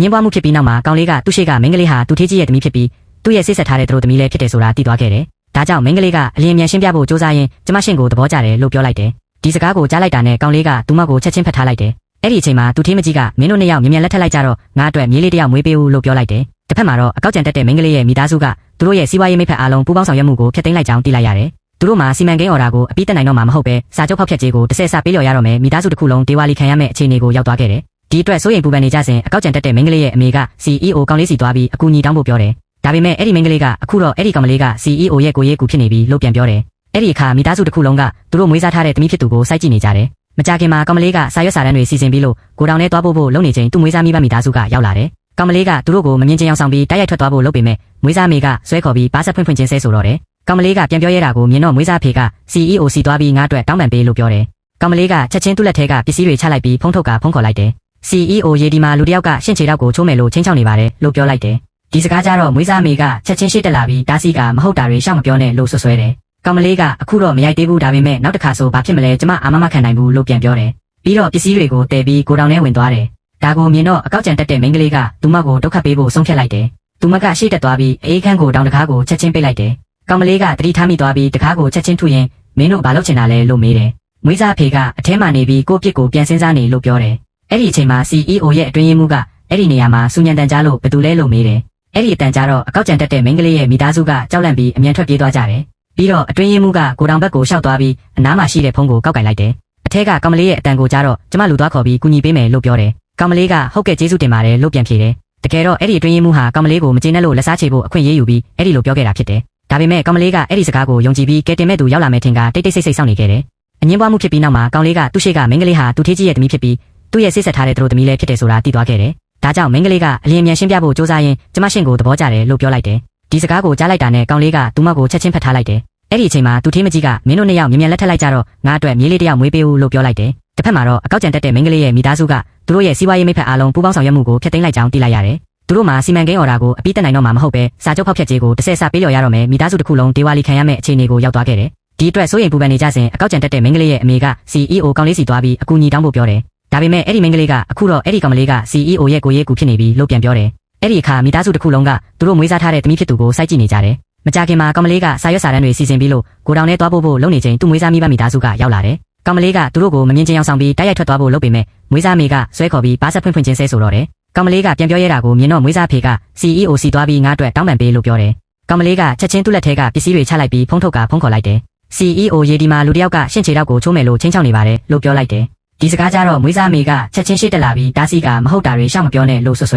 ငင်းပွားမှုဖြစ်ပြီးနောက်မှာကောင်လေးကသူ့ရှိကမိန်းကလေးဟာသူထေးကြီးရဲ့သမီးဖြစ်ပြီးသူ့ရဲ့စိတ်ဆက်ထားတဲ့သူတို့သမီးလည်းဖြစ်တယ်ဆိုတာသိသွားခဲ့တယ်။ဒါကြောင့်မိန်းကလေးကအလျင်မြန်ရှင်းပြဖို့စ조사ရင်းကျမရှင်ကိုသဘောကျတယ်လို့ပြောလိုက်တယ်။ဒီစကားကိုကြားလိုက်တာနဲ့ကောင်လေးကသူမကိုချက်ချင်းဖတ်ထားလိုက်တယ်။အဲ့ဒီအချိန်မှာသူထေးမကြီးကမင်းတို့နှစ်ယောက်မြန်မြန်လက်ထပ်လိုက်ကြတော့ငါအတွက်မြေးလေးတစ်ယောက်မွေးပေးဦးလို့ပြောလိုက်တယ်။တစ်ဖက်မှာတော့အကောက်ကြံတက်တဲ့မိန်းကလေးရဲ့မိသားစုကသူတို့ရဲ့စီးပွားရေးမိဖက်အားလုံးပူးပေါင်းဆောင်ရွက်မှုကိုဖျက်သိမ်းလိုက်ကြောင်းသိလိုက်ရတယ်။သူတို့မှာစီမံကိန်းအော်ဒါကိုအပြီးတက်နိုင်တော့မှာမဟုတ်ပဲစာချုပ်ဖောက်ဖျက်ကြေးကိုတစ်ဆယ်ဆပေးလျော်ရတော့မယ်မိသားစုတစ်ခုလုံးဒေဝါလီခံရမယ့်အခြေအနေကိုရောက်သွားခဲ့တယ်။ဒီအတွက်စိုးရိမ်ပူပန်နေကြစဉ်အကောက်ကြံတက်တဲ့မိန်းကလေးရဲ့အမေက CEO ကောင်လေးစီသွားပြီးအကူအညီတောင်းဖို့ပြောတယ်။ဒါပေမဲ့အဲ့ဒီမိန်းကလေးကအခုတော့အဲ့ဒီကောင်မလေးက CEO ရဲ့ကိုရေးကူဖြစ်နေပြီလို့ပြန်ပြောတယ်။အဲ့ဒီအခါမိသားစုတစ်ခုလုံးကသူတို့မွေးစားထားတဲ့သမီးဖြစ်သူကိုစိုက်ကြည့်နေကြတယ်။မကြခင်မှာကောင်မလေးကစာရွက်စာတမ်းတွေစီစဉ်ပြီးလို့ကိုတောင်ထဲသွားဖို့လုပ်နေချိန်သူ့မွေးစားမိဘမိသားစုကရောက်လာတယ်။ကောင်မလေးကသူတို့ကိုမမြင်ချင်အောင်ဆောင်ပြီးတိုက်ရိုက်ထွက်သွားဖို့လုပ်ပေမဲ့မွေးစားမေကဆွဲခေါ်ပြီးပါးစပ်ဖွင့်ချင်းဆဲဆိုတော့တယ်။ကောင်မလေးကပြန်ပြောရဲတာကိုမြင်တော့မွေးစားဖေက CEO စီသွားပြီးငါ့အတွက်တောင်းပန်ပေးလို့ပြောတယ်။ကောင်မလေးကချက်ချင်းသူ့လက်ထဲကပစ္စည်းတွေချလိုက်ပြီးဖုန်းထုတ်ကဖုန်းခေါ်လိုက်တယ်။ CEO ရေဒီမှာလူတစ်ယောက်ကရှင့်ချေတော့ကိုချိုးမယ်လို့ချင်းချောင်းနေပါတယ်လို့ပြောလိုက်တယ်။ဒီစကားကြတော့မွေးစားမေကချက်ချင်းရှေ့တက်လာပြီးတားစီကမဟုတ်တာတွေရှောက်မပြောနဲ့လို့ဆွဆွဲတယ်။ကောင်မလေးကအခုတော့မရိုက်သေးဘူးဒါပေမဲ့နောက်တစ်ခါဆိုဘာဖြစ်မလဲကျမအာမခံနိုင်ဘူးလို့ပြန်ပြောတယ်။ပြီးတော့ပစ္စည်းတွေကိုတည်ပြီးကိုတောင်ထဲဝင်သွားတယ်။ဒါကိုမြင်တော့အကောက်ကြံတက်တဲ့မိန်းကလေးကသူမကိုဒုက္ခပေးဖို့ဆုံးဖြတ်လိုက်တယ်။သူမကရှေ့တက်သွားပြီးအေးခန်းကိုတောင်တကားကိုချက်ချင်းပိတ်လိုက်တယ်။ကောင်မလေးကတတိထားမိသွားပြီးတကားကိုချက်ချင်းထုရင်မင်းတို့ဘာလုပ်ချင်တာလဲလို့မေးတယ်။မွေးစားဖေကအထဲမှာနေပြီးကိုပြစ်ကိုပြန်စင်းစားနေလို့ပြောတယ်။အဲ့ဒီအချိန်မှာ CEO ရဲ့အတွင်းရေးမှူးကအဲ့ဒီနေရာမှာစူညံတန်ကြားလို့ဘယ်သူလဲလို့မေးတယ်။အဲ့ဒီအတန်ကြားတော့အကောက်ကြံတက်တဲ့မိန်းကလေးရဲ့မိသားစုကကြောက်လန့်ပြီးအမြန်ထွက်ပြေးသွားကြတယ်။ပြီးတော့အတွင်းရေးမှူးကကိုတောင်ဘက်ကိုရှောက်သွားပြီးအနားမှာရှိတဲ့ဖုန်းကိုကောက်ကင်လိုက်တယ်။အထက်ကကောင်မလေးရဲ့အတန်ကိုကြားတော့ကျမလူသွားခေါ်ပြီးကူညီပေးမယ်လို့ပြောတယ်။ကောင်မလေးကဟုတ်ကဲ့ကျေးဇူးတင်ပါတယ်လို့ပြန်ဖြေတယ်။တကယ်တော့အဲ့ဒီအတွင်းရေးမှူးဟာကောင်မလေးကိုမကျေနပ်လို့လက်စားချေဖို့အခွင့်အရေးယူပြီးအဲ့ဒီလိုပြောခဲ့တာဖြစ်တယ်။ဒါပေမဲ့ကောင်မလေးကအဲ့ဒီစကားကိုယုံကြည်ပြီးကဲတင်မဲ့သူရောက်လာမယ်ထင်ကတိတ်တိတ်ဆိတ်ဆိတ်စောင့်နေခဲ့တယ်။အငင်းပွားမှုဖြစ်ပြီးနောက်မှာကောင်လေးကသူ့ရှိကမိန်းကလေးဟာသူထေးကြီးရဲ့သမီးဖြစ်ပြီးသူ့ရဲ့စိတ်ဆက်ထားတဲ့သူတို့သမီးလည်းဖြစ်တယ်ဆိုတာသိသွားခဲ့တယ်။ဒါကြောင့်မိန်းကလေးကအလျင်မြန်ရှင်းပြဖို့စ조사ရင်းကျမရှင်ကိုသဘောကျတယ်လို့ပြောလိုက်တယ်။ဒီစကားကိုကြားလိုက်တာနဲ့ကောင်လေးကသူမကိုချက်ချင်းဖတ်ထားလိုက်တယ်။အဲ့ဒီအချိန်မှာသူထေးမကြီးကမင်းတို့နှစ်ယောက်မြန်မြန်လက်ထပ်လိုက်ကြတော့ငါအတွက်မြေးလေးတစ်ယောက်မွေးပေးဦးလို့ပြောလိုက်တယ်။တစ်ဖက်မှာတော့အကောက်ကြံတက်တဲ့မိန်းကလေးရဲ့မိသားစုကသူတို့ရဲ့စီးပွားရေးမိဖက်အားလုံးပူးပေါင်းဆောင်ရွက်မှုကိုဖျက်သိမ်းလိုက်ကြောင်းသိလိုက်ရတယ်။သူတို့မှာစီမံကိန်းအော်ဒါကိုအပြီးတက်နိုင်တော့မှာမဟုတ်ပဲစာချုပ်ဖောက်ဖျက်ကြေးကိုတစ်ဆယ်ဆပေးလျော်ရတော့မယ်မိသားစုတစ်ခုလုံးဒေဝါလီခံရမယ့်အခြေအနေကိုရောက်သွားခဲ့တယ်။ဒီအတွက်စိုးရိမ်ပူပန်နေကြစဉ်အကောက်ကြံတက်တဲ့မိန်းကလေးရဲ့အမေက CEO ကောင်လေးစီသွားပြီးအကူအညီတောင်းဖို့ပြောတယ်။ဒါပေမဲ့အဲ့ဒီမိန်းကလေးကအခုတော့အဲ့ဒီကောင်မလေးက CEO ရဲ့ကိုရေးကူဖြစ်နေပြီလို့ပြန်ပြောတယ်။အဲ့ဒီအခါမိသားစုတစ်ခုလုံးကသူတို့မွေးစားထားတဲ့သမီးဖြစ်သူကိုစိုက်ကြည့်နေကြတယ်။မကြခင်မှာကောင်မလေးကစာရွက်စာတမ်းတွေစီစဉ်ပြီးလို့ကိုတောင်ထဲသွားဖို့လုပ်နေချိန်သူ့မွေးစားမိဘမိသားစုကရောက်လာတယ်။ကောင်မလေးကသူတို့ကိုမမြင်ချင်အောင်ဆောင်ပြီးတိုက်ရိုက်ထွက်သွားဖို့လုပ်ပေမဲ့မွေးစားမေကဆွဲခေါ်ပြီးပါးစပ်ဖွင့်ချင်းဆဲဆိုတော့တယ်။ကောင်မလေးကပြန်ပြောရဲတာကိုမြင်တော့မွေးစားဖေက CEO စီသွားပြီးငါ့အတွက်တောင်းပန်ပေးလို့ပြောတယ်။ကောင်မလေးကချက်ချင်းသူ့လက်ထဲကပစ္စည်းတွေချလိုက်ပြီးဖုန်းထုတ်ကဖုန်းခေါ်လိုက်တယ်။ CEO ရေဒီမှာလူတစ်ယောက်ကရှင့်ချေတော့ကိုချိုးမယ်လို့ချင်းချောင်းနေပါတယ်လို့ပြောလိုက်တယ်။ဒီစကားကြတော့မွေးစားမေကချက်ချင်းရှေ့တက်လာပြီးတားစီကမဟုတ်တာတွေရှောက်မပြောနဲ့လို့ဆွဆွဲ